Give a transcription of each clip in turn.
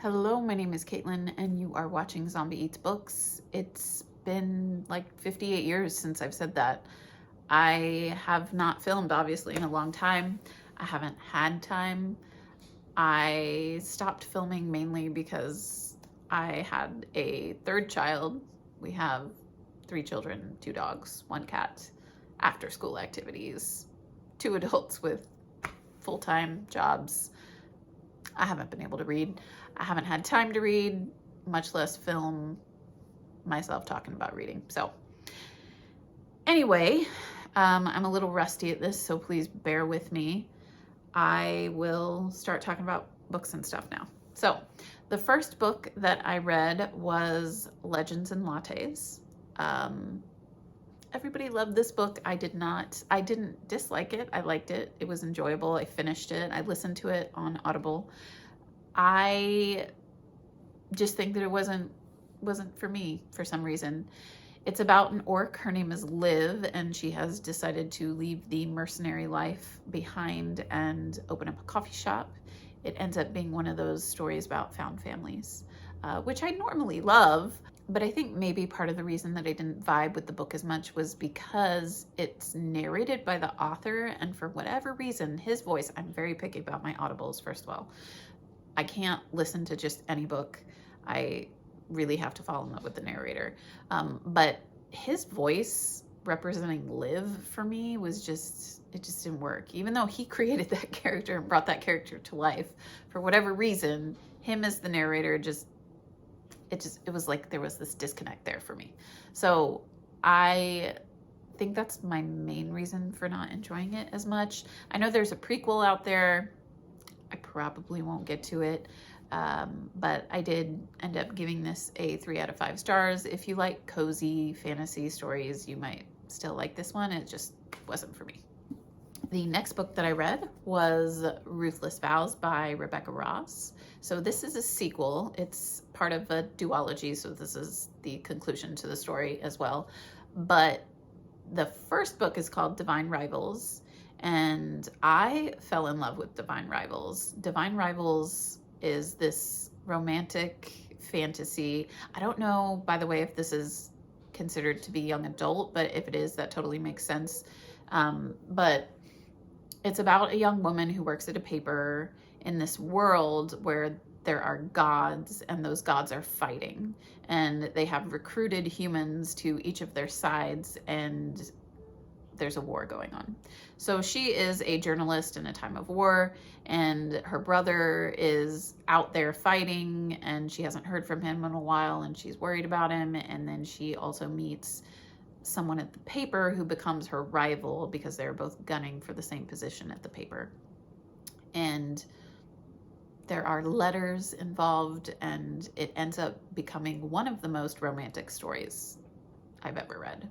Hello, my name is Caitlin, and you are watching Zombie Eats Books. It's been like 58 years since I've said that. I have not filmed, obviously, in a long time. I haven't had time. I stopped filming mainly because I had a third child. We have three children, two dogs, one cat, after school activities, two adults with full time jobs. I haven't been able to read. I haven't had time to read, much less film myself talking about reading. So, anyway, I'm a little rusty at this, so please bear with me. I will start talking about books and stuff now. So, the first book that I read was Legends and Lattes. Everybody loved this book. I did not. I didn't dislike it. I liked it. It was enjoyable. I finished it. I listened to it on Audible. I just think that it wasn't for me for some reason. It's about an orc. Her name is Liv, and she has decided to leave the mercenary life behind and open up a coffee shop. It ends up being one of those stories about found families, which I normally love. But I think maybe part of the reason that I didn't vibe with the book as much was because it's narrated by the author, and for whatever reason, his voice, I'm very picky about my audibles, first of all. I can't listen to just any book. I really have to fall in love with the narrator. But his voice representing Liv for me was it just didn't work. Even though he created that character and brought that character to life, for whatever reason, him as the narrator it was like there was this disconnect there for me. So I think that's my main reason for not enjoying it as much. I know there's a prequel out there. I probably won't get to it, but I did end up giving this a 3 out of 5 stars. If you like cozy fantasy stories, you might still like this one. It just wasn't for me. The next book that I read was Ruthless Vows by Rebecca Ross. So this is a sequel. It's part of a duology, so this is the conclusion to the story as well. But the first book is called Divine Rivals, and I fell in love with Divine Rivals. Divine Rivals is this romantic fantasy. I don't know, by the way, if this is considered to be young adult, but if it is, that totally makes sense. But it's about a young woman who works at a paper in this world where there are gods, and those gods are fighting, and they have recruited humans to each of their sides, and there's a war going on. So she is a journalist in a time of war, and her brother is out there fighting, and she hasn't heard from him in a while, and she's worried about him. And then she also meets someone at the paper who becomes her rival because they're both gunning for the same position at the paper. And there are letters involved, and it ends up becoming one of the most romantic stories I've ever read.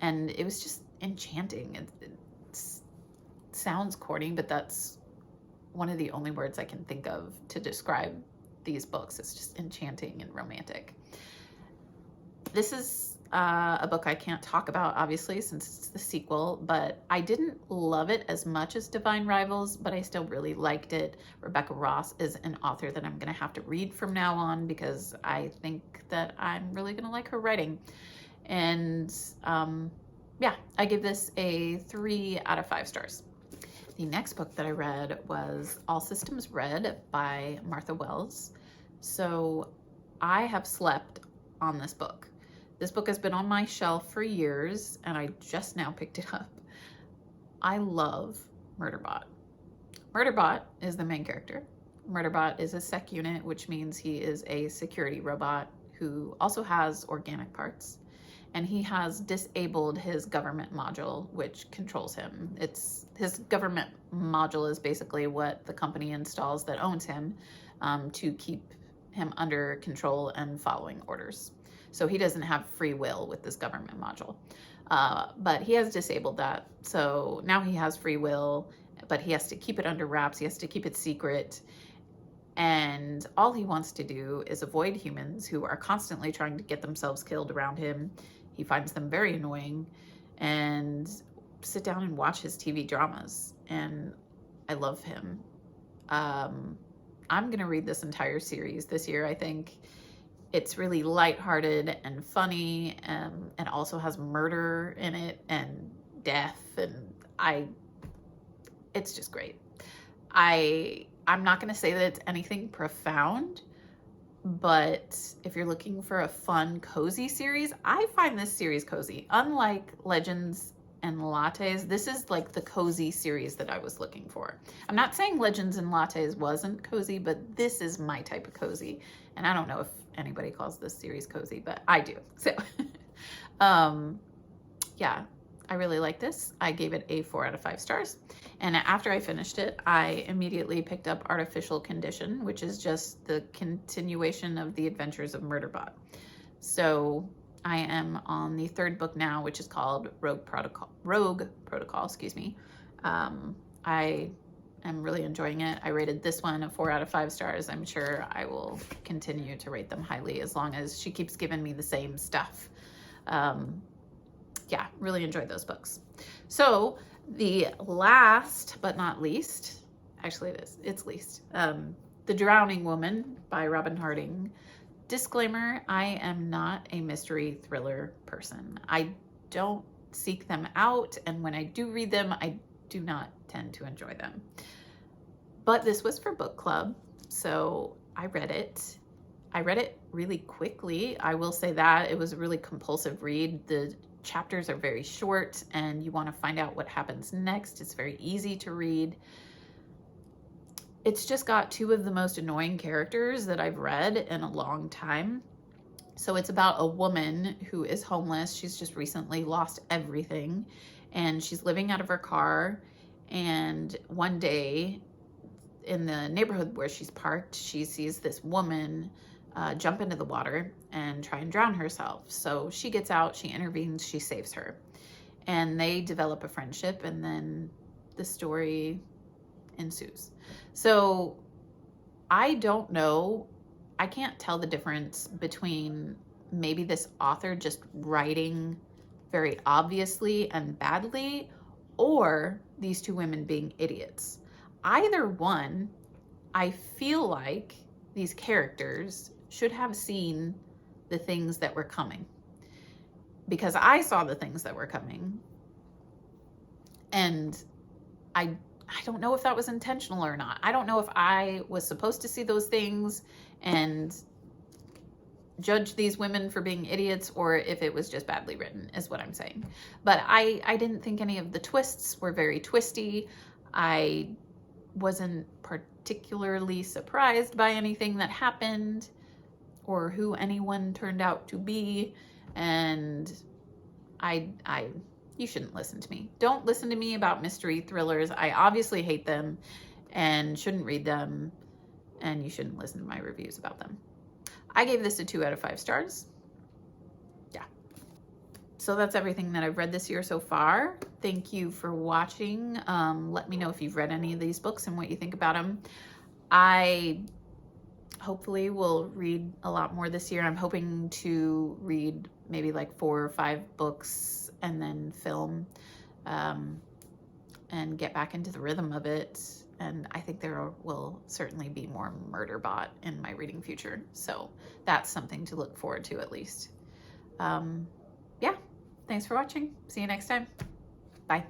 And it was just enchanting. It sounds corny, but that's one of the only words I can think of to describe these books. It's just enchanting and romantic. This is a book I can't talk about, obviously, since it's the sequel, but I didn't love it as much as Divine Rivals, but I still really liked it. Rebecca Ross is an author that I'm going to have to read from now on because I think that I'm really going to like her writing. And yeah, I give this a 3 out of 5 stars. The next book that I read was All Systems Red by Martha Wells. So I have slept on this book. This book has been on my shelf for years, and I just now picked it up. I love Murderbot. Murderbot is the main character. Murderbot is a sec unit, which means he is a security robot who also has organic parts. And he has disabled his government module, which controls him. His government module is basically what the company installs that owns him to keep him under control and following orders. So he doesn't have free will with this government module. But he has disabled that. So now he has free will, but he has to keep it under wraps. He has to keep it secret. And all he wants to do is avoid humans who are constantly trying to get themselves killed around him. He finds them very annoying, and sit down and watch his TV dramas. And I love him. I'm gonna read this entire series this year. I think it's really lighthearted and funny, and also has murder in it and death, and it's just great. I'm not gonna say that it's anything profound, but if you're looking for a fun, cozy series, I find this series cozy. Unlike Legends and Lattes, this is like the cozy series that I was looking for. I'm not saying Legends and Lattes wasn't cozy, but this is my type of cozy. And I don't know if anybody calls this series cozy, but I do. So, yeah, I really like this. I gave it a 4 out of 5 stars. And after I finished it, I immediately picked up Artificial Condition, which is just the continuation of the adventures of Murderbot. So I am on the 3rd book now, which is called Rogue Protocol, excuse me. I am really enjoying it. I rated this one a 4 out of 5 stars. I'm sure I will continue to rate them highly as long as she keeps giving me the same stuff. Yeah, really enjoyed those books. So the last but not least, actually it's least, The Drowning Woman by Robin Harding. Disclaimer, I am not a mystery thriller person. I don't seek them out, and when I do read them, I do not tend to enjoy them. But this was for book club, so I read it. I read it really quickly. I will say that it was a really compulsive read. The chapters are very short and you want to find out what happens next. It's very easy to read. It's just got 2 of the most annoying characters that I've read in a long time. So it's about a woman who is homeless. She's just recently lost everything and she's living out of her car. And one day in the neighborhood where she's parked, she sees this woman jump into the water and try and drown herself. So she gets out, she intervenes, she saves her. And they develop a friendship, and then the story ensues. So I don't know, I can't tell the difference between maybe this author just writing very obviously and badly, or these 2 women being idiots. Either one, I feel like these characters should have seen the things that were coming, because I saw the things that were coming, and I don't know if that was intentional or not. I don't know if I was supposed to see those things and judge these women for being idiots, or if it was just badly written, is what I'm saying. But I didn't think any of the twists were very twisty. I wasn't particularly surprised by anything that happened or who anyone turned out to be. And you shouldn't listen to me. Don't listen to me about mystery thrillers. I obviously hate them and shouldn't read them, and you shouldn't listen to my reviews about them. I gave this a 2 out of 5 stars. Yeah. So that's everything that I've read this year so far. Thank you for watching. Let me know if you've read any of these books and what you think about them. I hopefully will read a lot more this year. I'm hoping to read maybe like 4 or 5 books and then film, and get back into the rhythm of it. And I think there will certainly be more Murderbot in my reading future. So that's something to look forward to, at least. Yeah, thanks for watching. See you next time. Bye.